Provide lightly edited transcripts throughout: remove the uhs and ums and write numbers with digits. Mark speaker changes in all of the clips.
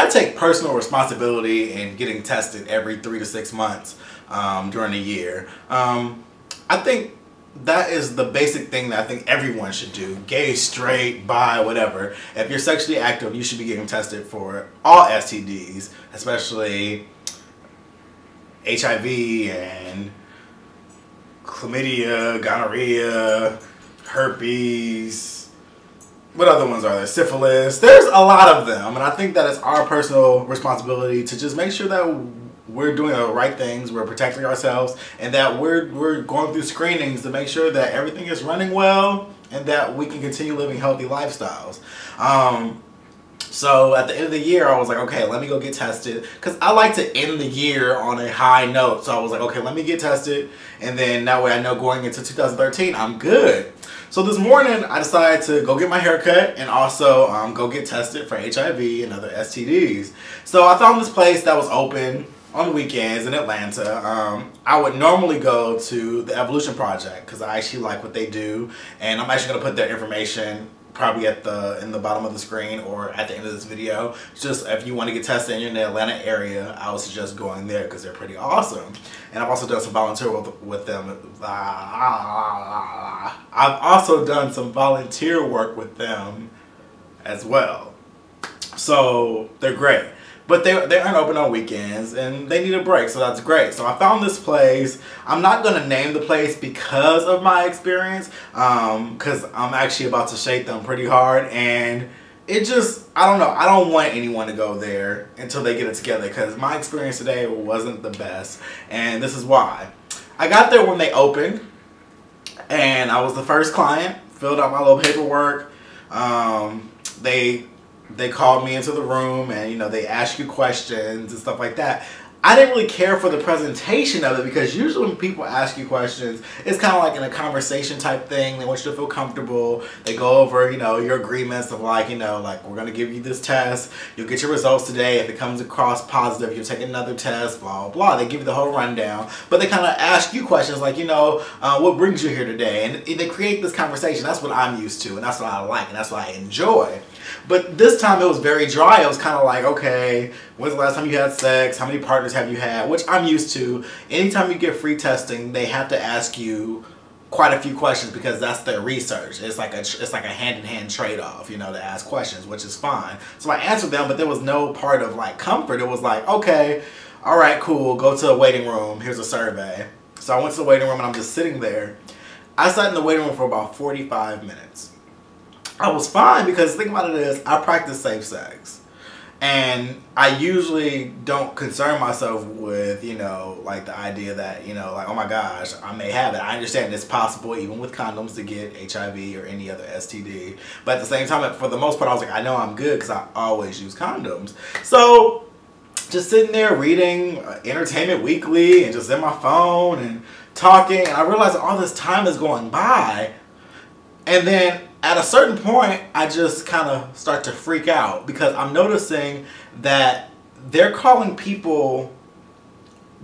Speaker 1: I take personal responsibility in getting tested every 3 to 6 months during the year. I think that is the basic thing that I think everyone should do. Gay, straight, bi, whatever. If you're sexually active, you should be getting tested for all STDs, especially HIV and chlamydia, gonorrhea, herpes. What other ones are there? Syphilis. There's a lot of them, and I think that it's our personal responsibility to just make sure that we're doing the right things, we're protecting ourselves, and that we're going through screenings to make sure that everything is running well and that we can continue living healthy lifestyles. So at the end of the year, I was like, okay, let me go get tested, because I like to end the year on a high note. So I was like, okay, let me get tested, and then that way I know going into 2013, I'm good. So this morning, I decided to go get my hair cut and also go get tested for HIV and other STDs. So I found this place that was open on the weekends in Atlanta. I would normally go to the Evolution Project because I actually like what they do, and I'm actually going to put their information probably in the bottom of the screen or at the end of this video. Just if you want to get tested and you're in the Atlanta area, I would suggest going there because they're pretty awesome. And I've also done some volunteer with them. I've also done some volunteer work with them as well. So they're great. But they aren't open on weekends and they need a break, so that's great. So I found this place. I'm not going to name the place because of my experience, because I'm actually about to shake them pretty hard, and it just, I don't know, I don't want anyone to go there until they get it together, because my experience today wasn't the best, and this is why. I got there when they opened, and I was the first client, filled out my little paperwork. They called me into the room, and you know, they ask you questions and stuff like that. I didn't really care for the presentation of it, because usually when people ask you questions, it's kind of like in a conversation type thing. They want you to feel comfortable. They go over, you know, your agreements of like, you know, like, we're going to give you this test. You'll get your results today. If it comes across positive, you'll take another test, blah, blah, blah. They give you the whole rundown. But they kind of ask you questions like, you know, what brings you here today? And they create this conversation. That's what I'm used to, and that's what I like, and that's what I enjoy. But this time it was very dry. It was kind of like, okay, when's the last time you had sex? How many partners have you had? Which I'm used to. Anytime you get free testing, they have to ask you quite a few questions because that's their research. It's like a hand-in-hand trade-off, you know, to ask questions, which is fine. So I answered them, but there was no part of like comfort. It was like, okay, all right, cool, go to a waiting room. Here's a survey. So I went to the waiting room and I'm just sitting there. I sat in the waiting room for about 45 minutes. I was fine because the thing about it is I practice safe sex. And I usually don't concern myself with, you know, like the idea that, you know, like, oh my gosh, I may have it. I understand it's possible even with condoms to get HIV or any other STD. But at the same time, for the most part, I was like, I know I'm good because I always use condoms. So just sitting there reading Entertainment Weekly and just in my phone and talking. And I realized all this time is going by. And then at a certain point, I just kind of start to freak out because I'm noticing that they're calling people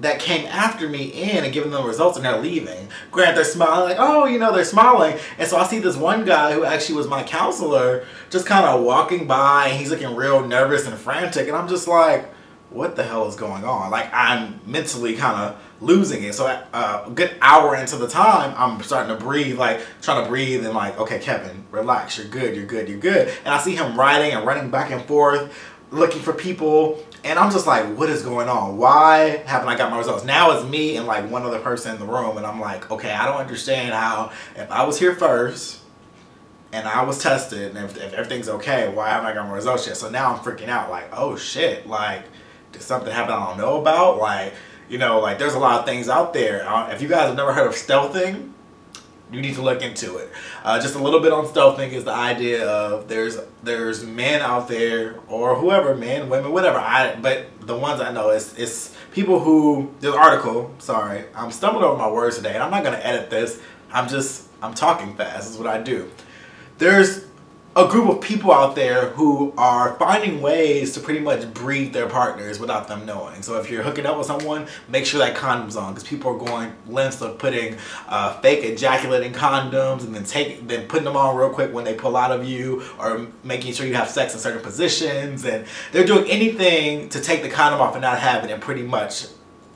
Speaker 1: that came after me in and giving them results, and they're leaving. Granted, they're smiling, like, oh, you know, they're smiling. And so I see this one guy who actually was my counselor just kind of walking by, and he's looking real nervous and frantic. And I'm just like, what the hell is going on? Like, I'm mentally kind of losing it. So a good hour into the time, I'm starting to breathe, like trying to breathe and like, okay, Kevin, relax, you're good, you're good, you're good. And I see him riding and running back and forth, looking for people. And I'm just like, what is going on? Why haven't I got my results? Now it's me and like one other person in the room. And I'm like, okay, I don't understand how, if I was here first and I was tested and if everything's okay, why haven't I got my results yet? So now I'm freaking out like, oh shit, like, did something happen I don't know about? Like, you know, like there's a lot of things out there. If you guys have never heard of stealthing, you need to look into it. Just a little bit on stealthing is the idea of there's men out there or whoever, men, women, whatever. But the ones I know it's people who, there's an article, sorry, I'm stumbling over my words today and I'm not gonna edit this. I'm talking fast, is what I do. There's a group of people out there who are finding ways to pretty much breed their partners without them knowing. So if you're hooking up with someone, make sure that condom's on, because people are going lengths of putting fake ejaculating condoms and then putting them on real quick when they pull out of you, or making sure you have sex in certain positions, and they're doing anything to take the condom off and not have it and pretty much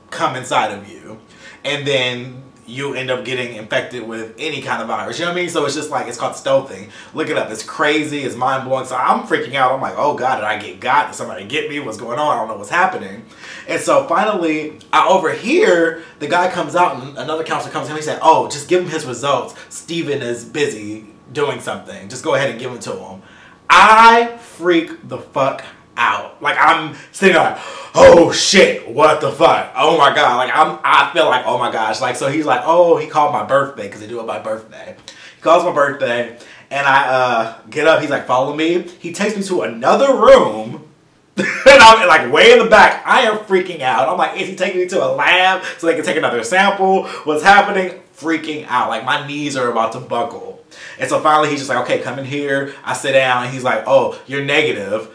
Speaker 1: come inside of you, and then you end up getting infected with any kind of virus. You know what I mean? So it's just like, it's called stealthing. Look it up. It's crazy. It's mind-blowing. So I'm freaking out. I'm like, oh God, did I get got? Did somebody get me? What's going on? I don't know what's happening. And so finally, I overhear the guy comes out, and another counselor comes in. He said, oh, just give him his results. Steven is busy doing something. Just go ahead and give them to him. I freak the fuck out. Like, I'm sitting there like, oh shit, what the fuck? Oh my God. Like, I feel like, oh my gosh. Like, so he's like, oh, he called my birthday, because they do it by birthday. He calls my birthday, and I get up. He's like, follow me. He takes me to another room, and I'm like way in the back. I am freaking out. I'm like, is he taking me to a lab so they can take another sample? What's happening? Freaking out. Like, my knees are about to buckle. And so finally he's just like, okay, come in here. I sit down, and he's like, oh, you're negative.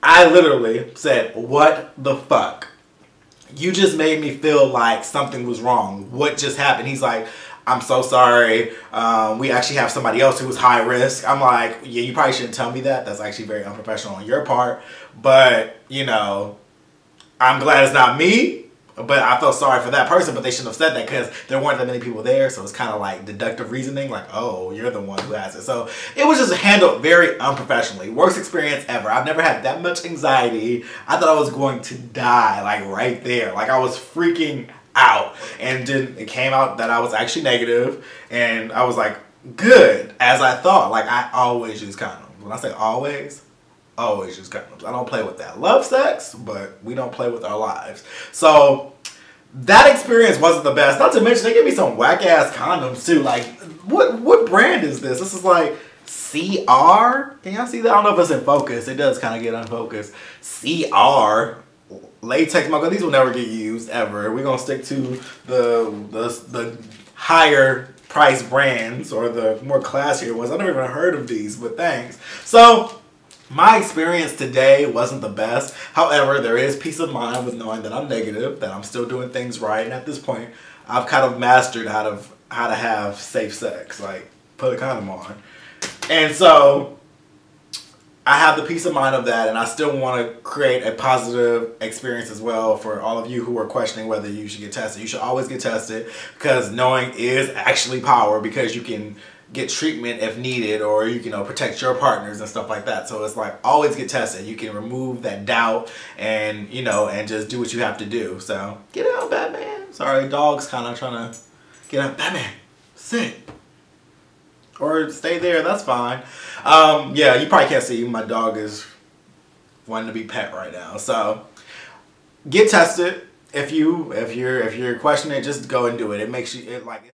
Speaker 1: I literally said, what the fuck? You just made me feel like something was wrong. What just happened? He's like, I'm so sorry. We actually have somebody else who was high risk. I'm like, yeah, you probably shouldn't tell me that. That's actually very unprofessional on your part. But, you know, I'm glad it's not me. But I felt sorry for that person, but they shouldn't have said that, because there weren't that many people there. So it's kind of like deductive reasoning, like, oh, you're the one who has it. So it was just handled very unprofessionally. Worst experience ever. I've never had that much anxiety. I thought I was going to die, like right there. Like, I was freaking out. And then it came out that I was actually negative, and I was like, good, as I thought. Like, I always use condoms. When I say always use condoms. I don't play with that. Love sex, but we don't play with our lives. So that experience wasn't the best. Not to mention, they gave me some whack ass condoms too. Like, what brand is this? This is like CR. Can y'all see that? I don't know if it's in focus. It does kind of get unfocused. CR. Latex. These will never get used ever. We're gonna stick to the higher price brands, or the more classier ones. I've never even heard of these, but thanks. So my experience today wasn't the best. However, there is peace of mind with knowing that I'm negative, that I'm still doing things right, and at this point, I've kind of mastered how to have safe sex, like put a condom on. And so I have the peace of mind of that, and I still want to create a positive experience as well for all of you who are questioning whether you should get tested. You should always get tested, because knowing is actually power, because you can get treatment if needed, or you can protect your partners and stuff like that. So it's like, always get tested. You can remove that doubt, and and just do what you have to do. So get out, Batman. Sorry, dog's kind of trying to get out. Batman, sit. Or stay there, that's fine. Yeah, you probably can't see. My dog is wanting to be pet right now. So get tested. If you're questioning it, just go and do it. It makes you like